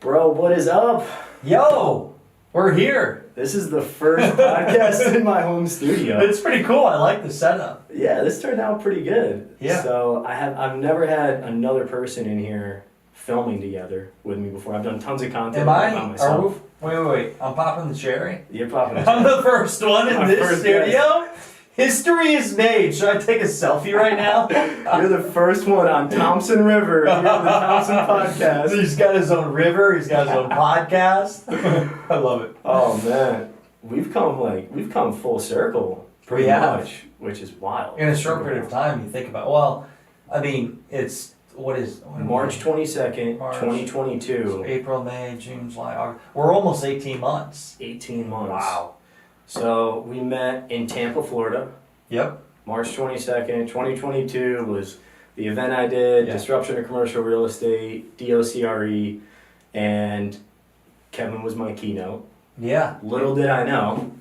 Bro, what is up? Yo, we're here. This is the first podcast in my home studio. It's pretty cool. I like the setup. Yeah, this turned out pretty good. Yeah. So I've never had another person in here filming together with me before. I've done tons of content Am I? about myself. Wait. I'm popping the cherry. You're popping. I'm the first one in My this first studio. History is made. Should I take a selfie right now? You're the first one on Thompson River. You're the Thompson podcast. He's got his own river. He's got his own podcast. I love it. Oh man, we've come full circle pretty much, which is wild. In a short period of time, you think about. Well, I mean, it's what March 22nd, March, 2022. April, May, June, July, August. We're almost 18 months. 18 months. Wow. So we met in Tampa, Florida. Yep. March 22nd, 2022 was the event I did, Yeah. Disruption of Commercial Real Estate, DOCRE, and Kevin was my keynote. Yeah. Little did I know,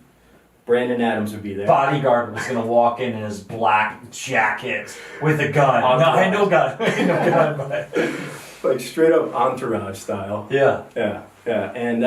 Brandon Adams would be there. Bodyguard was gonna walk in his black jacket with a gun. No, I had no gun. But Like straight up Entourage style. yeah. Yeah. And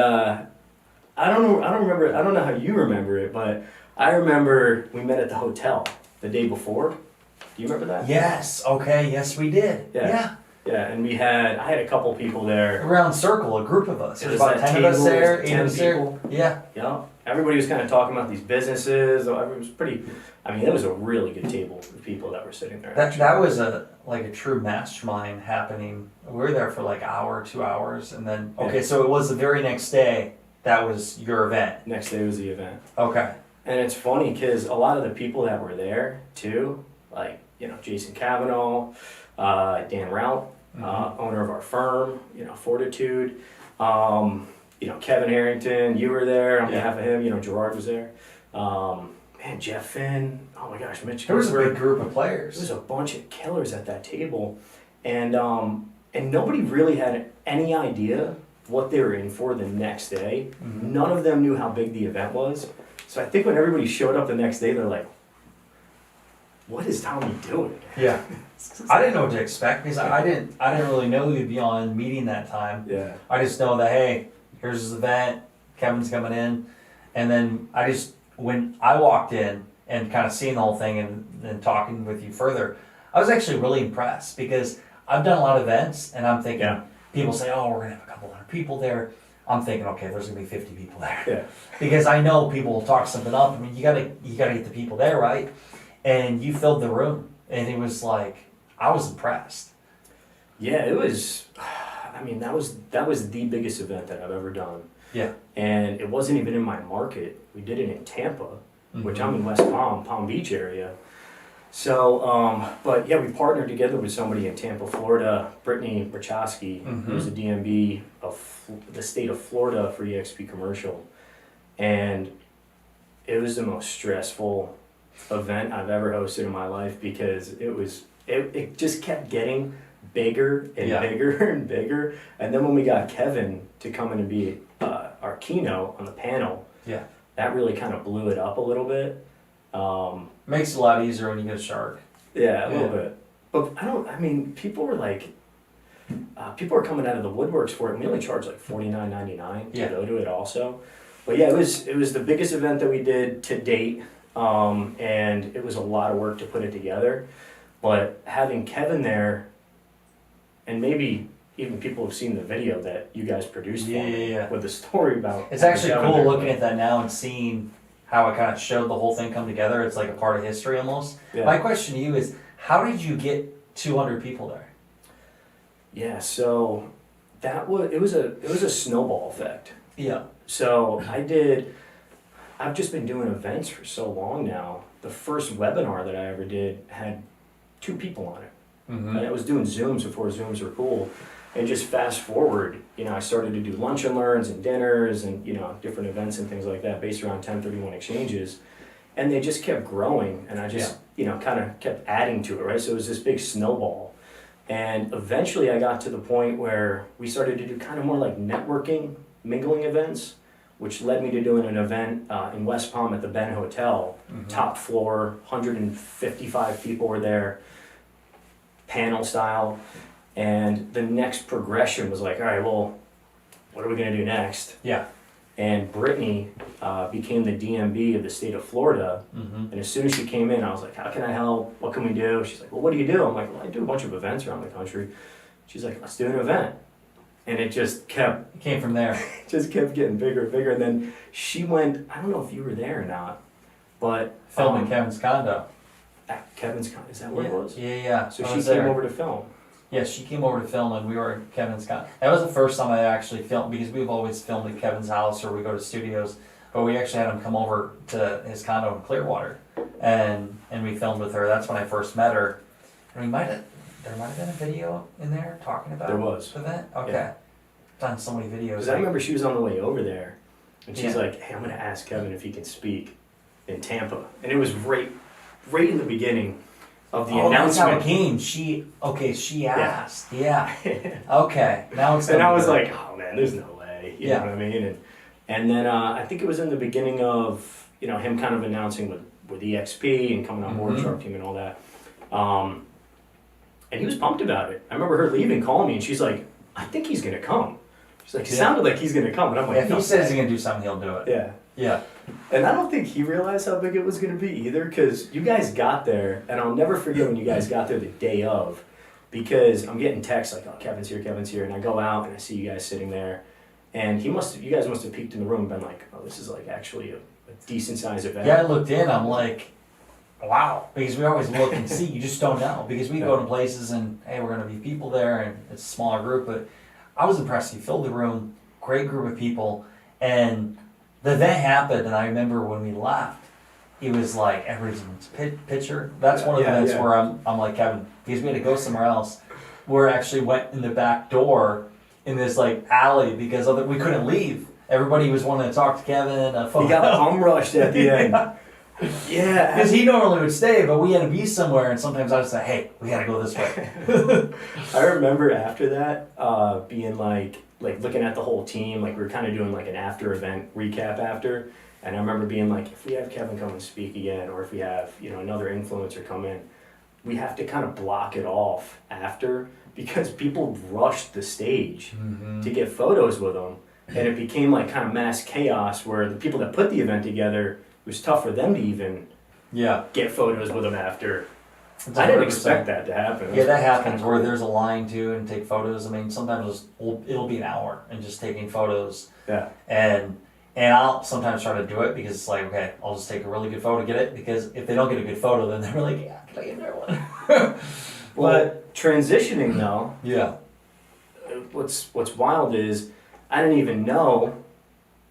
I don't know how you remember it, but I remember we met at the hotel the day before. Do you remember that? Yes. Okay. Yes, we did. Yeah. Yeah, and I had a couple people there. Around circle, a group of us. It There's was about that 10 of us table, there. 10 8 of us there. people. Yeah. Yeah, everybody was kind of talking about these businesses. It was pretty. I mean, it was a really good table of people that were sitting there. That was a true mastermind happening. We were there for like hour, 2 hours, and then so it was the very next day. That was your event. Next day was the event. Okay. And it's funny because a lot of the people that were there too, like Jason Cavanaugh, Dan Rout, owner of our firm, Fortitude, Kevin Harrington, you were there on behalf of him. Gerard was there. Man, Jeff Finn. Oh my gosh, Mitch. There was a big group of players. There was a bunch of killers at that table, and nobody really had any idea what they were in for the next day. Mm-hmm. None of them knew how big the event was. So I think when everybody showed up the next day, they're like, "What is Tommy doing?" Yeah. I didn't know what to expect because I didn't really know you'd be on meeting that time. Yeah. I just know that hey, here's his event, Kevin's coming in, and then when I walked in and kind of seeing the whole thing and then talking with you further, I was actually really impressed because I've done a lot of events and I'm thinking people say, oh, we're gonna have a couple hundred people there. I'm thinking, okay, there's gonna be 50 people there. Yeah. Because I know people will talk something up. I mean, you gotta get the people there, right? And you filled the room, and it was like I was impressed. Yeah, it was. I mean, that was the biggest event that I've ever done. Yeah. And it wasn't even in my market. We did it in Tampa, which I'm in West Palm Beach area. So, but yeah, we partnered together with somebody in Tampa, Florida, Brittany Brachowski, who's the DMB of the state of Florida for eXp Commercial. And it was the most stressful event I've ever hosted in my life because it just kept getting bigger and bigger and bigger. And then when we got Kevin to come in and be our keynote on the panel, that really kind of blew it up a little bit. Makes it a lot easier when you get a shark. Yeah, a little bit. But people were like, people were coming out of the woodworks for it, and we only charged like $49.99 to go to it also. But yeah, it was the biggest event that we did to date, and it was a lot of work to put it together. But having Kevin there, and maybe even people have seen the video that you guys produced for me with the story about. It's actually cool looking at that now and seeing how it kind of showed the whole thing come together. It's like a part of history almost. Yeah. My question to you is, how did you get 200 people there? Yeah, so it was a snowball effect. Yeah. So I've just been doing events for so long now. The first webinar that I ever did had 2 people on it. And I was doing Zooms before Zooms were cool. And just fast forward, I started to do lunch and learns and dinners and, different events and things like that based around 1031 exchanges. And they just kept growing, and I just, kind of kept adding to it, right? So it was this big snowball. And eventually I got to the point where we started to do kind of more like networking, mingling events, which led me to doing an event in West Palm at the Ben Hotel, top floor, 155 people were there, panel style. And the next progression was like, all right, well, what are we gonna do next? Yeah. And Brittany became the DMB of the state of Florida. Mm-hmm. And as soon as she came in, I was like, how can I help? What can we do? She's like, well, what do you do? I'm like, well, I do a bunch of events around the country. She's like, let's do an event. And it just kept, It came from there. just kept getting bigger and bigger. And then she went, I don't know if you were there or not, but Filming Kevin's condo. at Kevin's, is that where it was? Yeah. So I she was came there. over to film. Yeah, she came over to film and we were at Kevin's condo. That was the first time I actually filmed, because we've always filmed at Kevin's house or we go to studios, but we actually had him come over to his condo in Clearwater, and we filmed with her. That's when I first met her. And there might have been a video in there talking about There was. the event. Okay. Yeah. Done so many videos. Because I remember she was on the way over there, and she's Yeah. like, hey, I'm going to ask Kevin if he can speak in Tampa. And it was right in the beginning of the That's how it announcement. came. She asked. Yeah. Okay. Now it's. And I was good. like, oh man, there's no way. You Yeah. know what I mean? And then I think it was in the beginning of, you know, him kind of announcing with EXP and coming on board Mhm. Shark Team and all that. And he was pumped about it. I remember her leaving, calling me, and she's like, I think he's going to come. She's like, it Yeah. sounded like he's going to come. And I'm like, Yeah, if no he says way. he's gonna do something, he'll do it. Yeah. Yeah. And I don't think he realized how big it was going to be either, because you guys got there, and I'll never forget when you guys got there the day of, because I'm getting texts like, oh, Kevin's here, and I go out and I see you guys sitting there, and you guys must have peeked in the room and been like, oh, this is like actually a decent sized event. Yeah, I looked in, I'm like, wow. Because we always look and see, you just don't know. Because we go to places and, hey, we're going to be people there, and it's a smaller group. But I was impressed. He filled the room, great group of people. And the event happened, and I remember when we left, it was like everybody's picture. That's one of the events where I'm like, Kevin, because we had to go somewhere else, we actually went in the back door in this like alley because we couldn't leave. Everybody was wanting to talk to Kevin. He got bum rushed at the end. Yeah. Because he normally would stay, but we had to be somewhere, and sometimes I would say, hey, we gotta go this way. I remember after that, being like looking at the whole team, like we were kind of doing like an after event recap after, and I remember being like, if we have Kevin come and speak again, or if we have, you know, another influencer come in, we have to kind of block it off after, because people rushed the stage to get photos with them, and it became like kind of mass chaos where the people that put the event together, it was tough for them to even Yeah. get photos with them after. It's I didn't 100%. expect that to happen. Yeah, that happens Kinda where cool. there's a line too and take photos. I mean, sometimes it'll be an hour and just taking photos. Yeah. And I'll sometimes try to do it because it's like, okay, I'll just take a really good photo, get it. Because if they don't get a good photo, then they're like, yeah, can I get another one? But transitioning though, Yeah. what's wild is I didn't even know,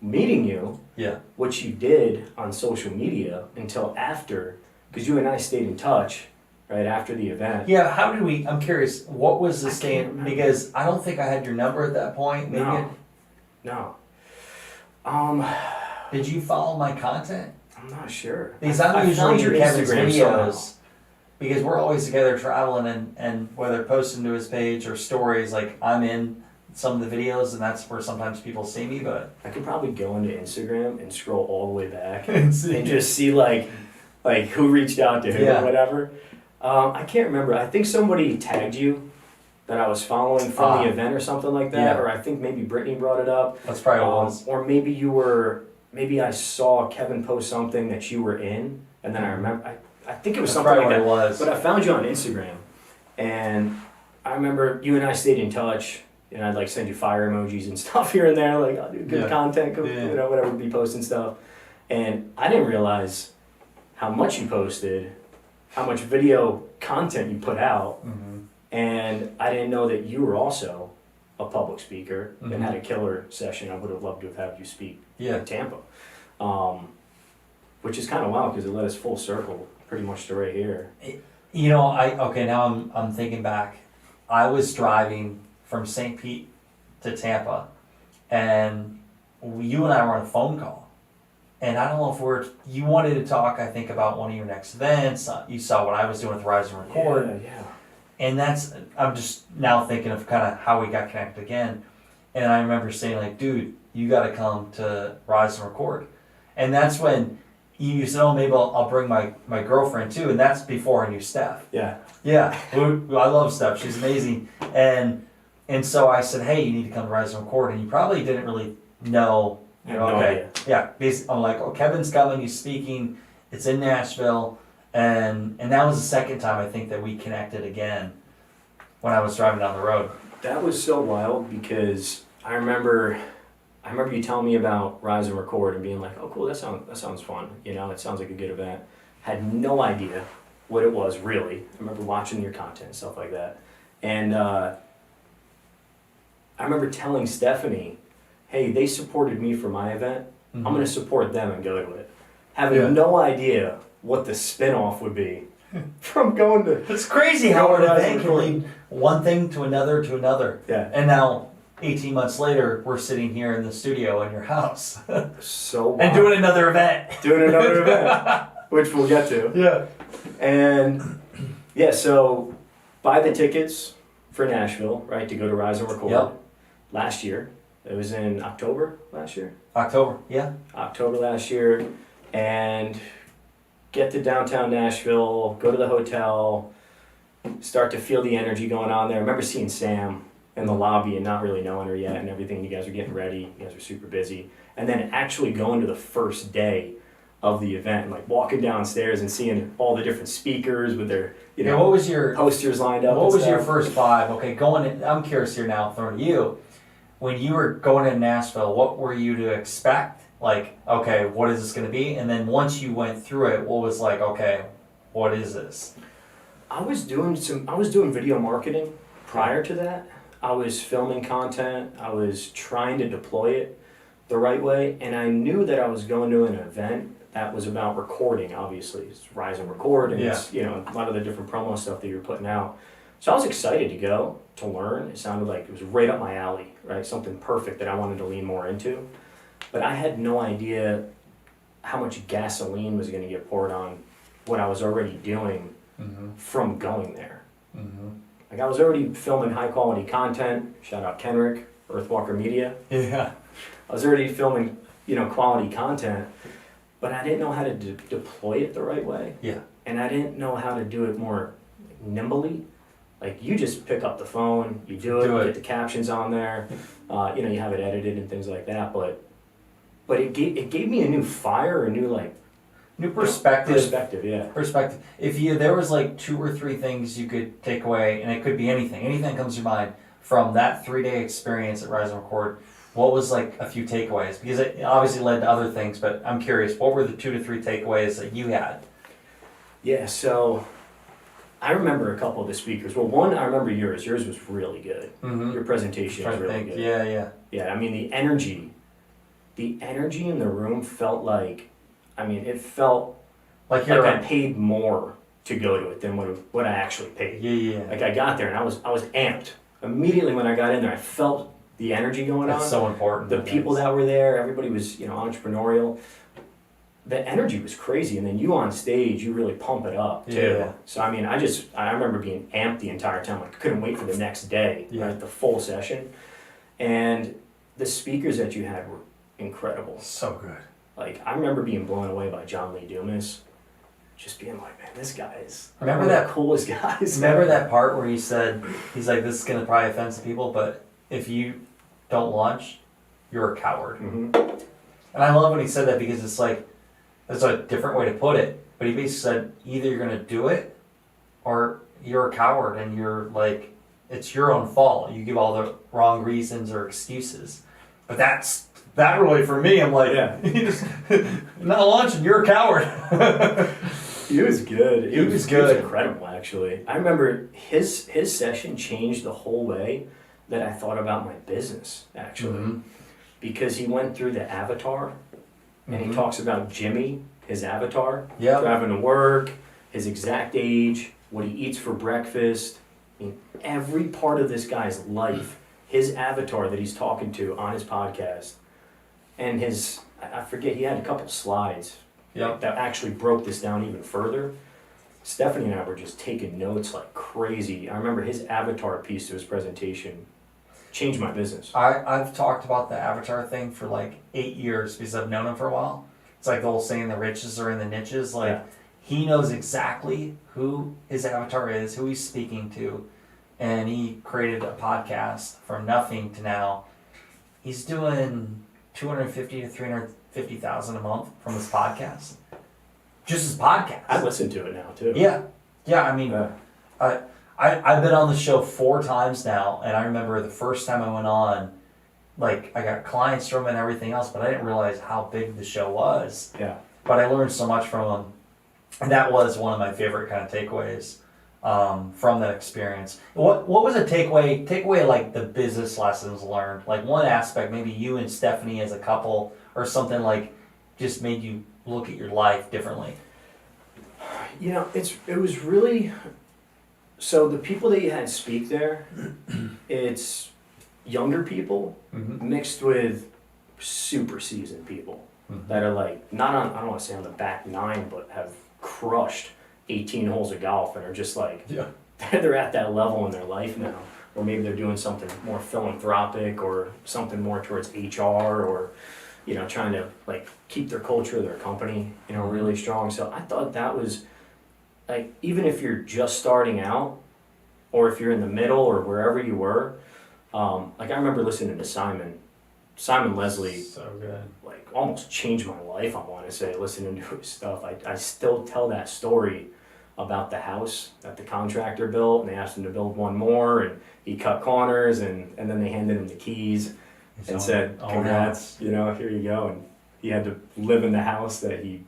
meeting you, Yeah. what you did on social media until after, because you and I stayed in touch right after the event. Yeah, how did we, I'm curious, what was the I can't stand? remember. Because I don't think I had your number at that point. Maybe. No. Did you follow my content? I'm not sure. Because I I'm found usually in your Kevin's Instagram videos. somehow. Because we're always together traveling and whether posting to his page or stories, like I'm in some of the videos and that's where sometimes people see me, but I could probably go into Instagram and scroll all the way back and see. and just see like who reached out to who Yeah. or whatever. I can't remember. I think somebody tagged you that I was following from the event or something like that. Yeah. Or I think maybe Brittany brought it up. That's probably what it was. Or maybe I saw Kevin post something that you were in, and then I remember, I think it was That's something probably like what that. it was. But I found you on Instagram, and I remember you and I stayed in touch, and I'd like send you fire emojis and stuff here and there, like, oh, dude, good Yeah. content, good, Yeah. you know, whatever, be posting stuff. And I didn't realize how much you posted, how much video content you put out, and I didn't know that you were also a public speaker and Mhm. had a killer session. I would have loved to have had you speak Yeah. in Tampa, which is kind of wild because it led us full circle pretty much to right here. You know, now I'm thinking back. I was driving from St. Pete to Tampa, and you and I were on a phone call. And I don't know if you wanted to talk, I think, about one of your next events. You saw what I was doing with Rise and Record. Yeah. And I'm just now thinking of kind of how we got connected again. And I remember saying, like, dude, you got to come to Rise and Record. And that's when you said, oh, maybe I'll bring my girlfriend too. And that's before I knew Steph. Yeah. Yeah, I love Steph. She's amazing. And And so I said, hey, you need to come to Rise and Record. And you probably didn't really know, I have no idea. yeah. I'm like, oh, Kevin's coming, he's speaking, it's in Nashville. And that was the second time I think that we connected again when I was driving down the road. That was so wild because I remember you telling me about Rise and Record and being like, oh cool, that sounds fun. You know, it sounds like a good event. Had no idea what it was really. I remember watching your content and stuff like that. And I remember telling Stephanie, hey, they supported me for my event. I'm going to support them and go to it. Having no idea what the spin-off would be from going to... It's crazy how an event can lead one thing to another. Yeah. And now, 18 months later, we're sitting here in the studio in your house. So wild. And doing another event. Which we'll get to. Yeah. And yeah, so buy the tickets for Nashville, right, to go to Rise and Record. Yep. Last year. It was in October last year. October last year. And get to downtown Nashville, go to the hotel, start to feel the energy going on there. I remember seeing Sam in the lobby and not really knowing her yet and everything. You guys are getting ready. You guys are super busy. And then actually going to the first day of the event and like walking downstairs and seeing all the different speakers with their, what was your posters lined up. What was your first vibe? Okay, I'm curious here now, throwing to you. When you were going to Nashville, what were you to expect? Like, okay, what is this going to be? And then once you went through it, what was like, okay, what is this? I was doing video marketing prior to that. I was filming content. I was trying to deploy it the right way. And I knew that I was going to an event that was about recording, obviously. It's Rise and Record, and it's, a lot of the different promo stuff that you're putting out. So I was excited to go, to learn. It sounded like it was right up my alley, right? Something perfect that I wanted to lean more into. But I had no idea how much gasoline was going to get poured on what I was already doing from going there. Like I was already filming high quality content. Shout out Kenrick, Earthwalker Media. Yeah. I was already filming, quality content, but I didn't know how to deploy it the right way. Yeah. And I didn't know how to do it more nimbly. Like you just pick up the phone, you do it, you get the captions on there, you have it edited and things like that. But it gave me a new fire, a new new perspective. Perspective. If there was like 2 or 3 things you could take away, and it could be anything that comes to your mind from that 3-day experience at Rise and Record, what was like a few takeaways? Because it obviously led to other things, but I'm curious, what were the 2 to 3 takeaways that you had? Yeah, so I remember a couple of the speakers. Well, one, I remember yours. Yours was really good. Your presentation was really good. Yeah. Yeah, I mean, the energy in the room felt like, it felt like I paid more to go to it than what I actually paid. Yeah. Like I got there and I was amped. Immediately when I got in there, I felt the energy going on. That's so important. The people that were there, everybody was, entrepreneurial. The energy was crazy, and then you on stage, you really pump it up too. Yeah. So I remember being amped the entire time. Like I couldn't wait for the next day, right? The full session, and the speakers that you had were incredible. So good. Like I remember being blown away by John Lee Dumas, just being like, man, this guy is one of the coolest guys. Remember that part where he said, he's like, this is gonna probably offend some people, but if you don't launch, you're a coward. And I love when he said that because it's like, that's a different way to put it. But he basically said, either you're going to do it or you're a coward and you're like, it's your own fault. You give all the wrong reasons or excuses. But that really for me, I'm like, you just not launching, you're a coward. He was good. He was good. He was incredible, actually. I remember his session changed the whole way that I thought about my business, actually. Because he went through the avatar. And he talks about Jimmy, his avatar, driving to work, his exact age, what he eats for breakfast. Every part of this guy's life, his avatar that he's talking to on his podcast. And I forget, he had a couple slides that actually broke this down even further. Stephanie and I were just taking notes like crazy. I remember his avatar piece to his presentation changed my business. I've talked about the avatar thing for like 8 years because I've known him for a while. It's like the whole saying, the riches are in the niches. Like he knows exactly who his avatar is, who he's speaking to, and he created a podcast from nothing to now. He's doing 250 to 350,000 a month from his podcast. Just his podcast. I listen to it now too. Yeah. I mean, I've been on the show 4 times now, and I remember the first time I went on, like, I got clients from it and everything else, but I didn't realize how big the show was. Yeah. But I learned so much from him, and that was one of my favorite kind of takeaways from that experience. What was a takeaway like the business lessons learned? Like one aspect, maybe you and Stephanie as a couple, or something like just made you look at your life differently. You know, it was really, so the people that you had speak there, it's younger people mixed with super seasoned people that are like, not on, I don't want to say on the back 9, but have crushed 18 holes of golf and are just like, they're at that level in their life now. Or maybe they're doing something more philanthropic or something more towards HR or, you know, trying to like keep their culture, their company, you know, really strong. So I thought that was like, even if you're just starting out or if you're in the middle or wherever you were, like I remember listening to Simon Leslie, So good. like almost changed my life, I want to say, listening to his stuff. I still tell that story about the house that the contractor built, and they asked him to build one more, and he cut corners, and then they handed him the keys and said, congrats, you know, here you go. And he had to live in the house that he,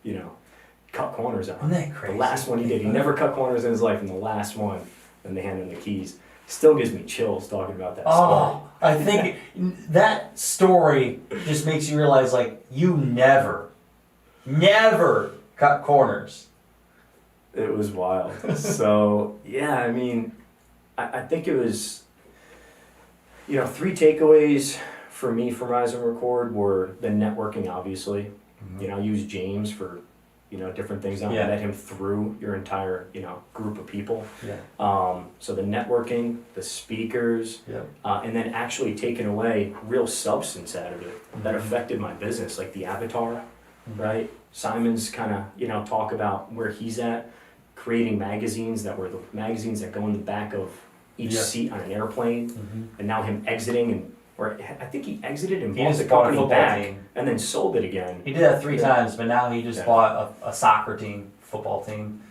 you know, cut corners on. Isn't that crazy? The last one he did. He never cut corners in his life, and the last one, then they handed him the keys. Still gives me chills talking about that story. Oh, I think that story just makes you realize, like, you never cut corners. It was wild. So, yeah, I mean, I think it was, you know, 3 takeaways for me from Rise and Record were the networking, obviously. You know, I used James for, you know, different things. I met him through your entire, you know, group of people. So the networking, the speakers, and then actually taking away real substance out of it that affected my business, like the avatar, right? Simon's kind of, you know, talk about where he's at, creating magazines that were the magazines that go in the back of each seat on an airplane, and now him exiting and, or I think he exited and bought the company back and then sold it again. He did that 3 times, but now he just bought a soccer team, football team,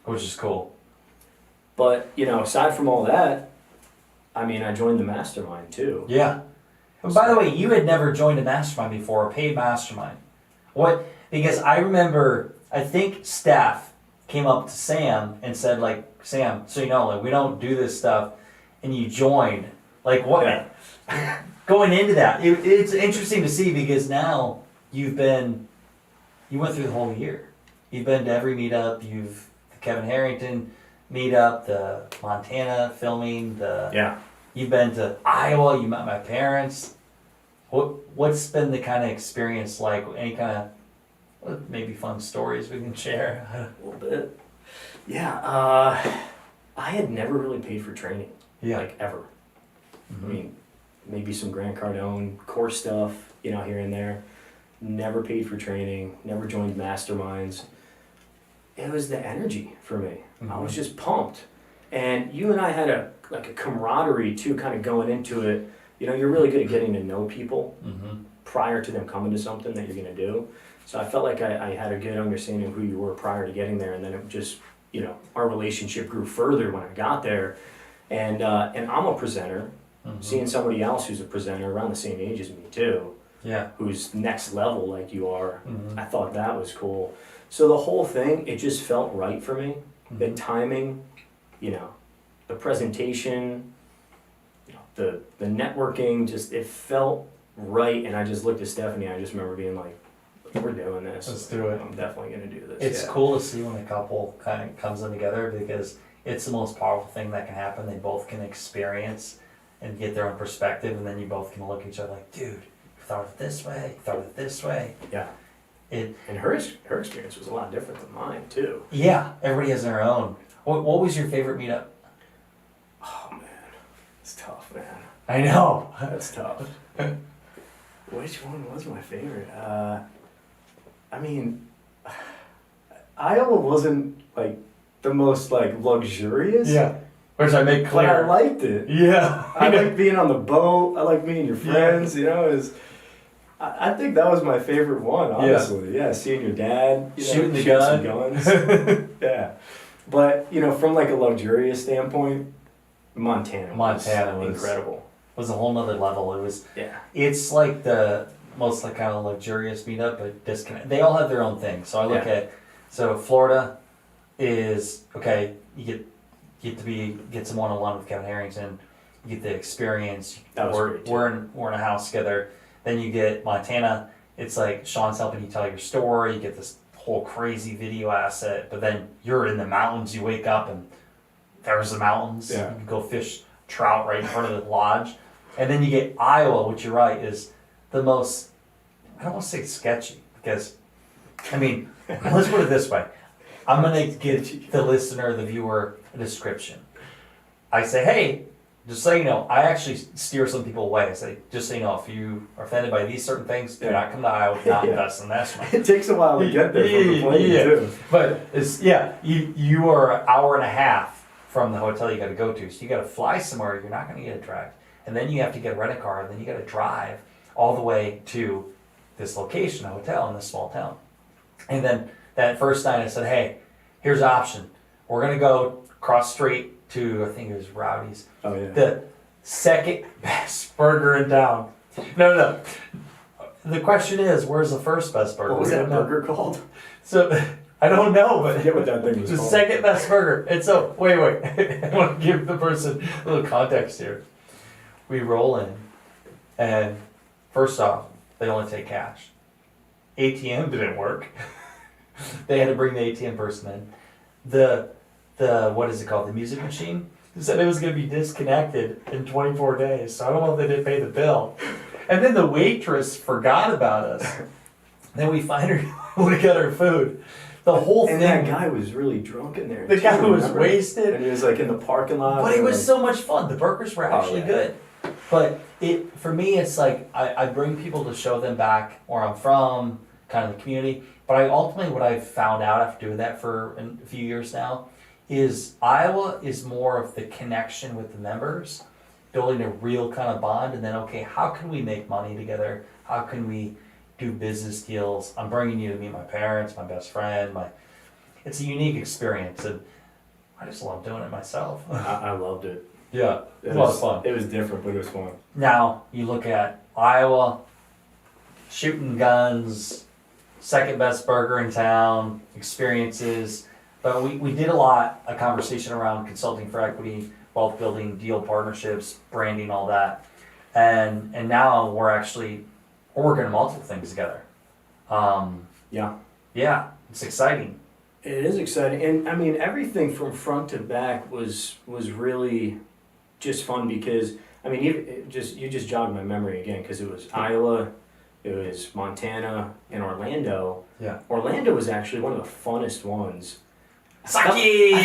which is cool. But, you know, aside from all that, I mean, I joined the mastermind too. Yeah. And by the way, you had never joined a mastermind before, a paid mastermind. What? Because I remember, I think Steph came up to Sam and said, like, Sam, so you know, like, we don't do this stuff, and you joined. Like, what? Going into that, it's interesting to see because now you went through the whole year. You've been to every meetup. The Kevin Harrington meetup, the Montana filming, you've been to Iowa. You met my parents. What's been the kind of experience like? Any kind of maybe fun stories we can share? A little bit. Yeah. I had never really paid for training. Like ever. I mean, maybe some Grant Cardone course stuff, you know, here and there. Never paid for training, never joined masterminds. It was the energy for me. I was just pumped. And you and I had a camaraderie too, kind of going into it. You know, you're really good at getting to know people prior to them coming to something that you're going to do. So I felt like I had a good understanding of who you were prior to getting there. And then it just, you know, our relationship grew further when I got there. And I'm a presenter. Seeing somebody else who's a presenter around the same age as me too, who's next level like you are, I thought that was cool. So the whole thing, it just felt right for me. The timing, you know, the presentation, you know, the networking, just it felt right. And I just looked at Stephanie. I just remember being like, "We're doing this. Let's do it. I'm definitely gonna do this." It's cool to see when a couple kind of comes in together because it's the most powerful thing that can happen. They both can experience and get their own perspective, and then you both can look at each other like, dude, you thought of it this way, you thought of it this way. Yeah. And her experience was a lot different than mine too. Yeah, everybody has their own. What was your favorite meetup? Oh man, it's tough, man. I know. That's tough. Which one was my favorite? I mean, Iowa wasn't like the most like luxurious. Which I make But clear. I liked it. Yeah. I like being on the boat. I like meeting your friends. You know, I think that was my favorite one, honestly. Yeah, seeing your dad, Shooting the some gun. guns. Yeah, but from like a luxurious standpoint, Montana was incredible. Was a whole nother level. Yeah, It's like the most like kind of luxurious meetup, but disconnect. They all have their own thing. So I look at Florida is okay. You get some one-on-one with Kevin Harrington. You get the experience. That was great too. We're in a house together. Then you get Montana. It's like Sean's helping you tell your story. You get this whole crazy video asset. But then you're in the mountains. You wake up and there's the mountains. Yeah. You can go fish trout right in front of the lodge. And then you get Iowa, which you're right is the most. I don't want to say sketchy because, I mean, let's put it this way. I'm gonna give the listener, the viewer, a description. I say, hey. Just so you know, I actually steer some people away. I say, just so you know, if you are offended by these certain things, do not come to Iowa, not invest in that one. It takes a while to get there from the plane too. But you are an hour and a half from the hotel you got to go to, so you got to fly somewhere. You're not going to get a direct, and then you have to get a rent a car, and then you got to drive all the way to this location, a hotel in this small town. And then that first night, I said, hey, here's an option. We're gonna go cross street to, I think it was Rowdy's. Oh yeah. The second best burger in town. No. The question is, where's the first best burger? What was that burger called? So I don't know, I but forget what that thing was the called. second best burger. And so wait. I want to give the person a little context here. We roll in, and first off, they only take cash. ATM didn't work. They had to bring the ATM person in. The what is it called? The music machine? They said it was going to be disconnected in 24 days, so I don't know if they didn't pay the bill. And then the waitress forgot about us. Then we find her when we got our food. The whole And thing. that guy was really drunk in there. The guy too, was remember? wasted. And he was like in the parking lot. But it was like, so much fun. The burgers were actually yeah. good. But for me, it's like I bring people to show them back where I'm from, kind of the community. But ultimately, what I've found out after doing that for a few years now is Iowa is more of the connection with the members, building a real kind of bond, and then, okay, how can we make money together? How can we do business deals? I'm bringing you to meet my parents, my best friend. It's a unique experience, and I just love doing it myself. I loved it. Yeah, It a lot was of fun. It was different, but it was fun. Now, you look at Iowa, shooting guns, second best burger in town, experiences. But we did a conversation around consulting for equity, wealth building, deal partnerships, branding, all that. And now we're working on multiple things together. Yeah. Yeah, it's exciting. It is exciting. And I mean, everything from front to back was really just fun because, I mean, you just jogged my memory again because it was Iowa, it was Montana, and Orlando. Yeah. Orlando was actually one of the funnest ones. Saki!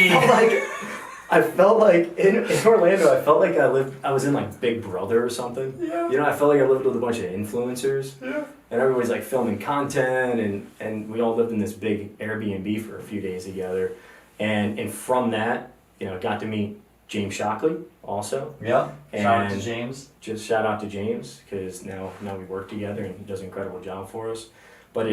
I felt like in Orlando, I felt like I was in like Big Brother or something. Yeah. You know, I felt like I lived with a bunch of influencers. Yeah. And everybody's like filming content and we all lived in this big Airbnb for a few days together. And from that, got to meet James Shockley also. Yeah. And Shout out to James. Just shout out to James because now we work together and he does an incredible job for us. But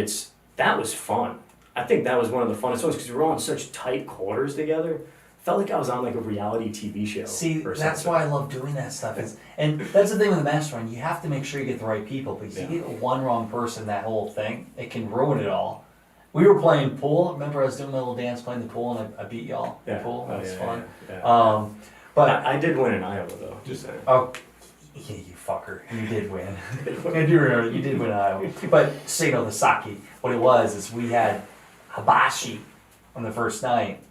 that was fun. I think that was one of the funnest ones because we were all in such tight quarters together. Felt like I was on like a reality TV show. See, or that's something. why I love doing that stuff. And that's the thing with the mastermind. You have to make sure you get the right people because you get one wrong person, that whole thing, it can ruin it all. We were playing pool. Remember, I was doing my little dance playing the pool, and I beat y'all. Yeah. The pool. That was fun. Yeah. But I did win in Iowa though. Just saying. Oh, yeah, you fucker! You did win. I do remember you did win Iowa. But so the sake. What it was is we had hibachi on the first night.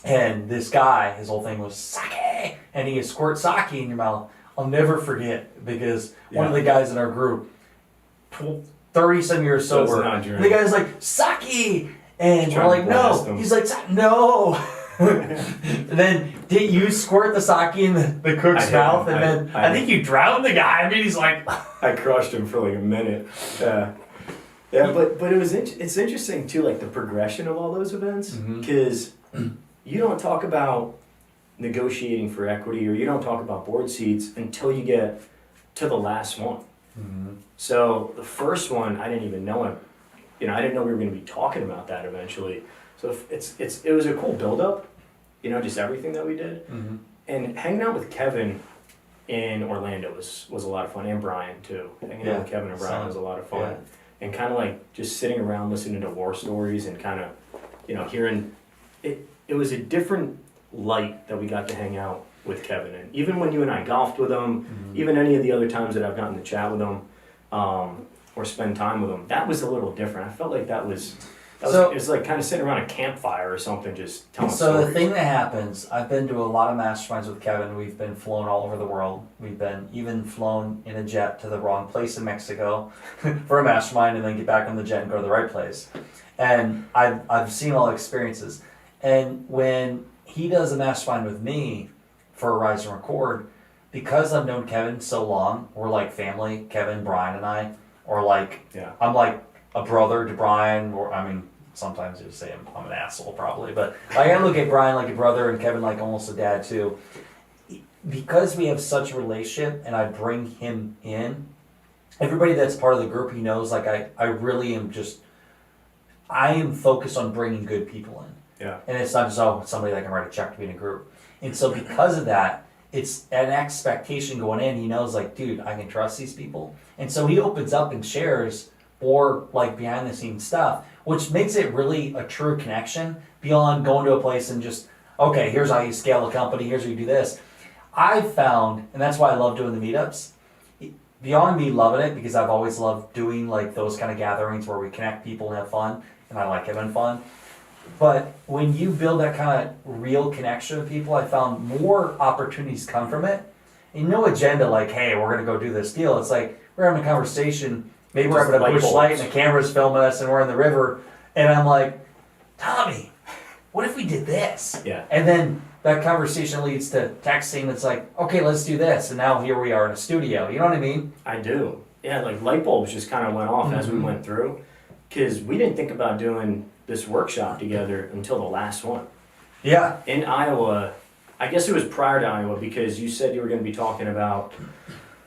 And this guy, his whole thing was sake, and he squirt sake in your mouth. I'll never forget because one of the guys in our group, 30-some years sober, and the guy's like sake, and we're like, no. He's like, no. And then did you squirt the sake in the cook's mouth, and then I think you drowned the guy. I mean, he's like, I crushed him for like a minute. Yeah, but it's interesting too, like the progression of all those events because. You don't talk about negotiating for equity, or you don't talk about board seats until you get to the last one. So the first one, I didn't even know it. I didn't know we were going to be talking about that eventually. So it was a cool build-up, just everything that we did. And hanging out with Kevin in Orlando was a lot of fun, and Brian too. Hanging out with Kevin and Brian was a lot of fun. Yeah. And kind of like just sitting around listening to war stories and kind of, hearing it. It was a different light that we got to hang out with Kevin in. Even when you and I golfed with him, even any of the other times that I've gotten to chat with him, or spend time with him, that was a little different. I felt like it was like kind of sitting around a campfire or something, just telling stories. So the thing that happens, I've been to a lot of masterminds with Kevin. We've been flown all over the world. We've been even flown in a jet to the wrong place in Mexico for a mastermind, and then get back on the jet and go to the right place. And I've seen all experiences. And when he does a mastermind with me for Rise and Record, because I've known Kevin so long, we're like family, Kevin, Brian, and I, or like, I'm like a brother to Brian, or sometimes you say I'm an asshole probably, but I look at Brian like a brother and Kevin like almost a dad too. Because we have such a relationship and I bring him in, everybody that's part of the group, he knows like I really am I am focused on bringing good people in. Yeah. And it's not just, somebody that can write a check to be in a group. And so because of that, it's an expectation going in. He knows like, dude, I can trust these people. And so he opens up and shares or like behind the scenes stuff, which makes it really a true connection beyond going to a place and just, okay, here's how you scale a company, here's how you do this. I've found, and that's why I love doing the meetups, beyond me loving it, because I've always loved doing like those kind of gatherings where we connect people and have fun, and I like having fun. But when you build that kind of real connection with people, I found more opportunities come from it. And no agenda like, hey, we're going to go do this deal. It's like we're having a conversation. Maybe we're having a bush light and the camera's filming us and we're in the river. And I'm like, Tommy, what if we did this? Yeah. And then that conversation leads to texting. It's like, okay, let's do this. And now here we are in a studio. You know what I mean? I do. Yeah, like light bulbs just kind of went off as we went through. Because we didn't think about doing this workshop together until the last one. Yeah. In Iowa, I guess it was prior to Iowa, because you said you were going to be talking about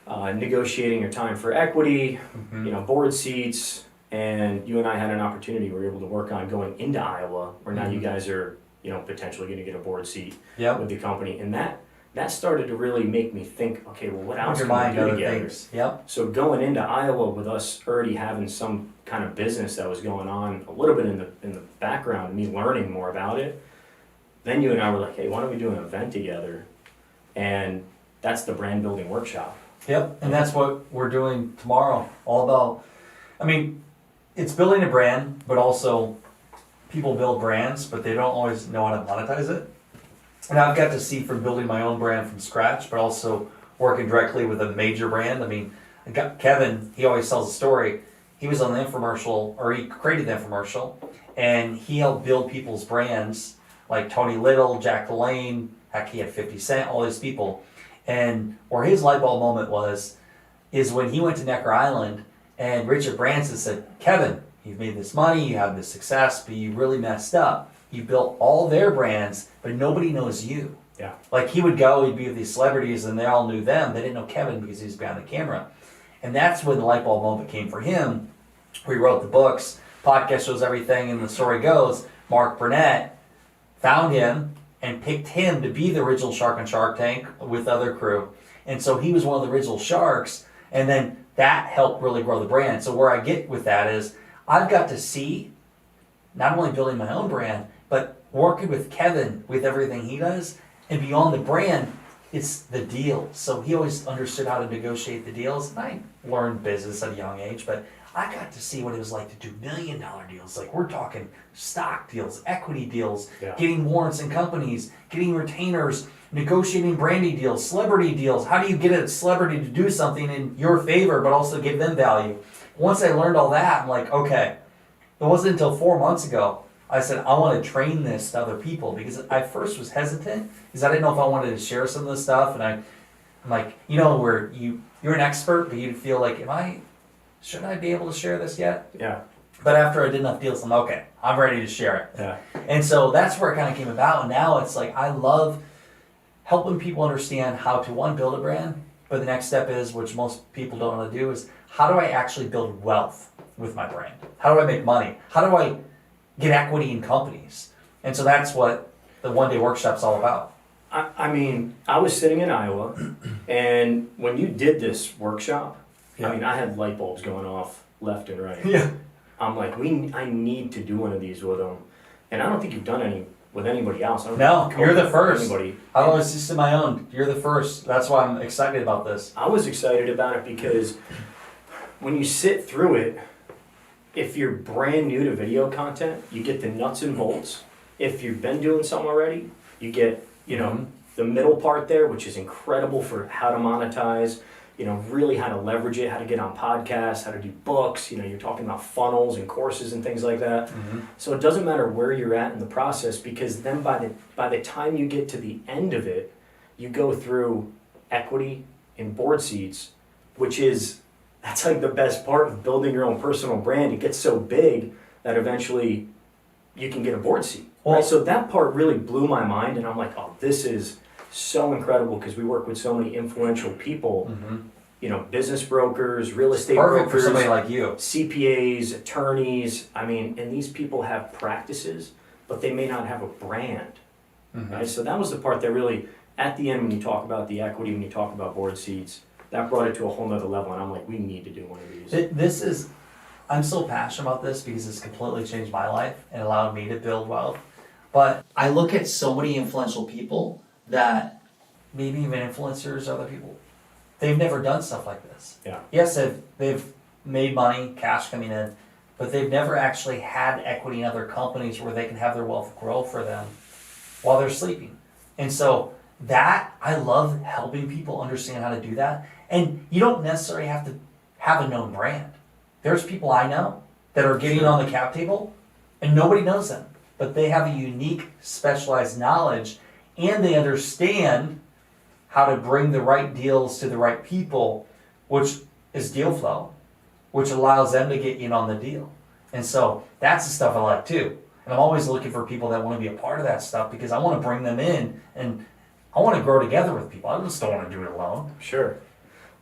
negotiating your time for equity, board seats, and you and I had an opportunity we were able to work on going into Iowa, where now you guys are, potentially going to get a board seat with the company. And that started to really make me think, okay, well, what else can we do together? Things. Yep. So going into Iowa with us already having some kind of business that was going on a little bit in the background, me learning more about it, then you and I were like, hey, why don't we do an event together? And that's the brand building workshop. Yep, and that's what we're doing tomorrow. All about, it's building a brand, but also people build brands, but they don't always know how to monetize it. And I've got to see from building my own brand from scratch, but also working directly with a major brand. I got Kevin, he always tells a story. He was on the infomercial, or he created the infomercial, and he helped build people's brands like Tony Little, Jack LaLanne, heck, he had 50 Cent, all these people. And where his light bulb moment is when he went to Necker Island and Richard Branson said, Kevin, you've made this money, you have this success, but you really messed up. You built all their brands, but nobody knows you. Yeah. Like he would go, he'd be with these celebrities and they all knew them. They didn't know Kevin because he was behind the camera. And that's when the light bulb moment came for him. We wrote the books, podcast shows, everything, and the story goes, Mark Burnett found him and picked him to be the original shark on Shark Tank with other crew. And so he was one of the original sharks, and then that helped really grow the brand. So where I get with that is I've got to see not only building my own brand, but working with Kevin with everything he does, and beyond the brand, it's the deal. So he always understood how to negotiate the deals, and I learned business at a young age, but I got to see what it was like to do $1 million deals. Like we're talking stock deals, equity deals, getting warrants in companies, getting retainers, negotiating branding deals, celebrity deals. How do you get a celebrity to do something in your favor, but also give them value? Once I learned all that, I'm like, okay. It wasn't until 4 months ago I said, I want to train this to other people, because I first was hesitant because I didn't know if I wanted to share some of this stuff. And I'm like, where you're an expert, but you feel like, should I be able to share this yet? Yeah. But after I did enough deals, I'm okay, I'm ready to share it. Yeah. And so that's where it kind of came about. And now it's like, I love helping people understand how to, one, build a brand, but the next step is, which most people don't want to do, is how do I actually build wealth with my brand? How do I make money? How do I get equity in companies? And so that's what the one-day workshop's all about. I mean, I was sitting in Iowa, and when you did this workshop, Yeah. I mean, I had light bulbs going off left and right. Yeah. I'm like, I need to do one of these with them, and I don't think you've done any with anybody else. I don't No, think you're the with first. Anybody. I was just in my own. You're the first. That's why I'm excited about this. I was excited about it because when you sit through it, if you're brand new to video content, you get the nuts and bolts. If you've been doing something already, you get, the middle part there, which is incredible for how to monetize, really how to leverage it, how to get on podcasts, how to do books, you're talking about funnels and courses and things like that. Mm-hmm. So it doesn't matter where you're at in the process, because then by the time you get to the end of it, you go through equity and board seats, that's like the best part of building your own personal brand. It gets so big that eventually you can get a board seat. Well, right? So that part really blew my mind, and I'm like, oh, this is so incredible, because we work with so many influential people, business brokers, real estate perfect brokers, for somebody like you. CPAs, attorneys. I mean, and these people have practices, but they may not have a brand. Mm-hmm. Right? So that was the part that really, at the end, when you talk about the equity, when you talk about board seats, that brought it to a whole nother level, and I'm like, we need to do one of these. I'm so passionate about this because it's completely changed my life and allowed me to build wealth. But I look at so many influential people that maybe even influencers, other people, they've never done stuff like this. Yeah. Yes, they've made money, cash coming in, but they've never actually had equity in other companies where they can have their wealth grow for them while they're sleeping. And so I love helping people understand how to do that. And you don't necessarily have to have a known brand. There's people I know that are getting on the cap table and nobody knows them, but they have a unique specialized knowledge and they understand how to bring the right deals to the right people, which is deal flow, which allows them to get in on the deal. And so that's the stuff I like too. And I'm always looking for people that want to be a part of that stuff because I want to bring them in and I want to grow together with people. I just don't want to do it alone. Sure.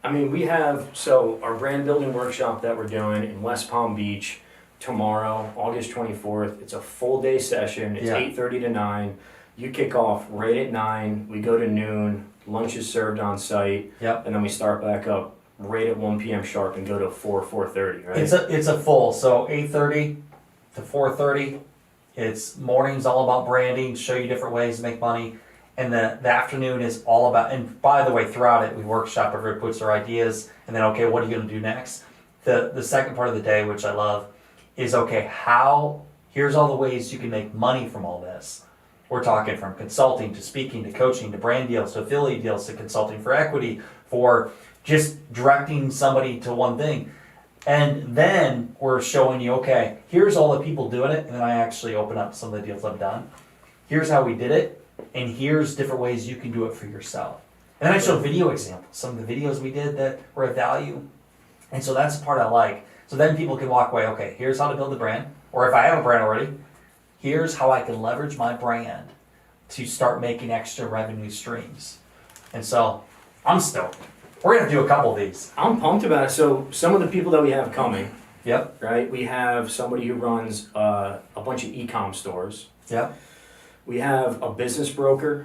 I mean, we have, our brand building workshop that we're doing in West Palm Beach tomorrow, August 24th. It's a full day session. It's 8:30 to 9. You kick off right at 9. We go to noon. Lunch is served on site. Yep. And then we start back up right at 1 p.m. sharp and go to 4:30, right? It's a full, so 8:30 to 4:30. It's mornings all about branding, show you different ways to make money. And the afternoon is all about, and by the way, throughout it, we workshop, everybody puts their ideas, and then, okay, what are you going to do next? The second part of the day, which I love, is, okay, here's all the ways you can make money from all this. We're talking from consulting to speaking to coaching to brand deals to affiliate deals to consulting for equity, for just directing somebody to one thing. And then we're showing you, okay, here's all the people doing it, and then I actually open up some of the deals I've done. Here's how we did it. And here's different ways you can do it for yourself. And then I show video examples, some of the videos we did that were of value. And so that's the part I like. So then people can walk away, okay, here's how to build a brand. Or if I have a brand already, here's how I can leverage my brand to start making extra revenue streams. And so I'm stoked. We're going to do a couple of these. I'm pumped about it. So some of the people that we have coming, Yep. right? We have somebody who runs a bunch of e-com stores. Yep. We have a business broker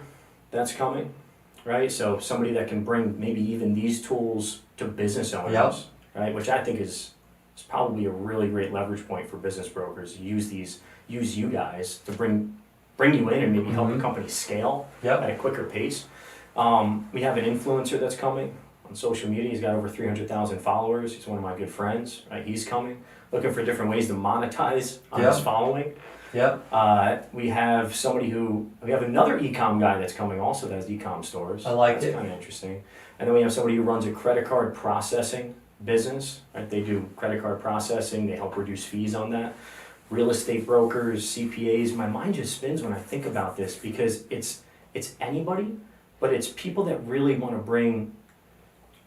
that's coming, right? So somebody that can bring maybe even these tools to business owners, Yep. right? Which I think is probably a really great leverage point for business brokers. Use you guys to bring you in and maybe help the company scale at a quicker pace. We have an influencer that's coming on social media. He's got over 300,000 followers. He's one of my good friends, right? He's coming, looking for different ways to monetize on his following. Yep. We have another e-com guy that's coming also that has e-com stores. I like it. That's kind of interesting. And then we have somebody who runs a credit card processing business. Right? They do credit card processing. They help reduce fees on that. Real estate brokers, CPAs. My mind just spins when I think about this because it's anybody, but it's people that really want to bring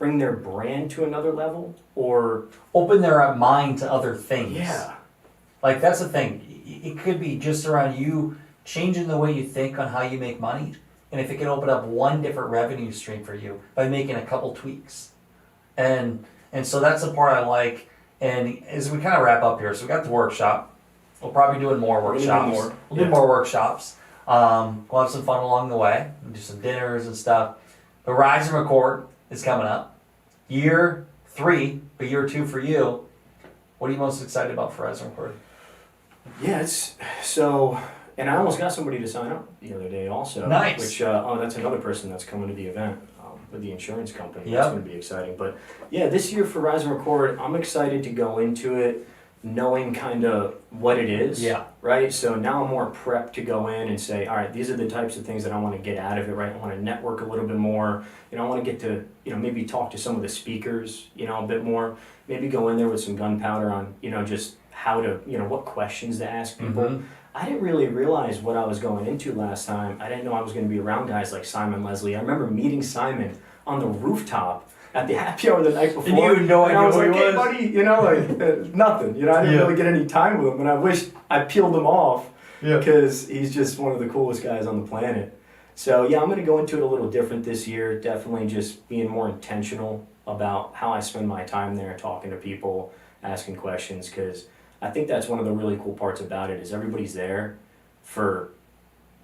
their brand to another level or open their mind to other things. Yeah. Like that's the thing. It could be just around you changing the way you think on how you make money. and if it can open up one different revenue stream for you by making a couple tweaks. And so that's the part I like. And as we kind of wrap up here, so we got the workshop. We'll probably be doing more workshops. We'll do more workshops. We'll have some fun along the way. We'll do some dinners and stuff. The Rise and Record is coming up. Year 3, but year 2 for you. What are you most excited about for Rise and Record? Yeah, it's so, and I almost got somebody to sign up the other day also. Nice. Which, that's another person that's coming to the event with the insurance company. Yep. That's going to be exciting. But yeah, this year for Rise and Record, I'm excited to go into it knowing kind of what it is. Yeah. Right? So now I'm more prepped to go in and say, all right, these are the types of things that I want to get out of it, right? I want to network a little bit more. I want to get to, maybe talk to some of the speakers, a bit more. Maybe go in there with some gunpowder on, just how to, what questions to ask people. Mm-hmm. I didn't really realize what I was going into last time. I didn't know I was going to be around guys like Simon Leslie. I remember meeting Simon on the rooftop at the happy hour the night before. And you had no idea I was who like, he hey was. buddy, nothing. I didn't really get any time with him, and I wish I peeled him off because he's just one of the coolest guys on the planet. So yeah, I'm going to go into it a little different this year. Definitely just being more intentional about how I spend my time there, talking to people, asking questions, because I think that's one of the really cool parts about it is everybody's there for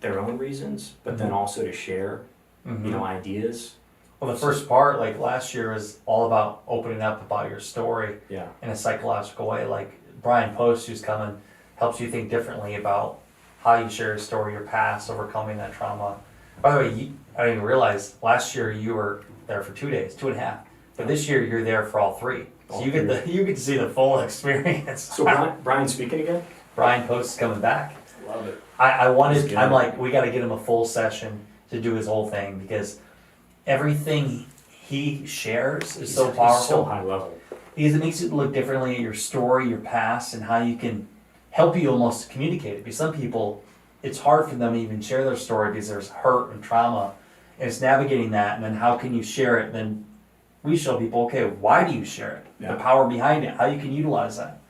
their own reasons, but then also to share, ideas. Well, the first part, like last year, was all about opening up about your story in a psychological way. Like Brian Post, who's coming, helps you think differently about how you share your story, your past, overcoming that trauma. By the way, I didn't realize last year you were there for 2 days, 2.5. But this year you're there for all 3. So you get to see the full experience. So Brian's speaking again? Brian Post is coming back. Love it. I'm like, we got to get him a full session to do his whole thing because everything he shares is so powerful. He's so high level. Because it makes you look differently at your story, your past, and how you can help you almost communicate it. Because some people, it's hard for them to even share their story because there's hurt and trauma. And it's navigating that, and then how can you share it? And then we show people, okay, why do you share it? The power behind it, how you can utilize that.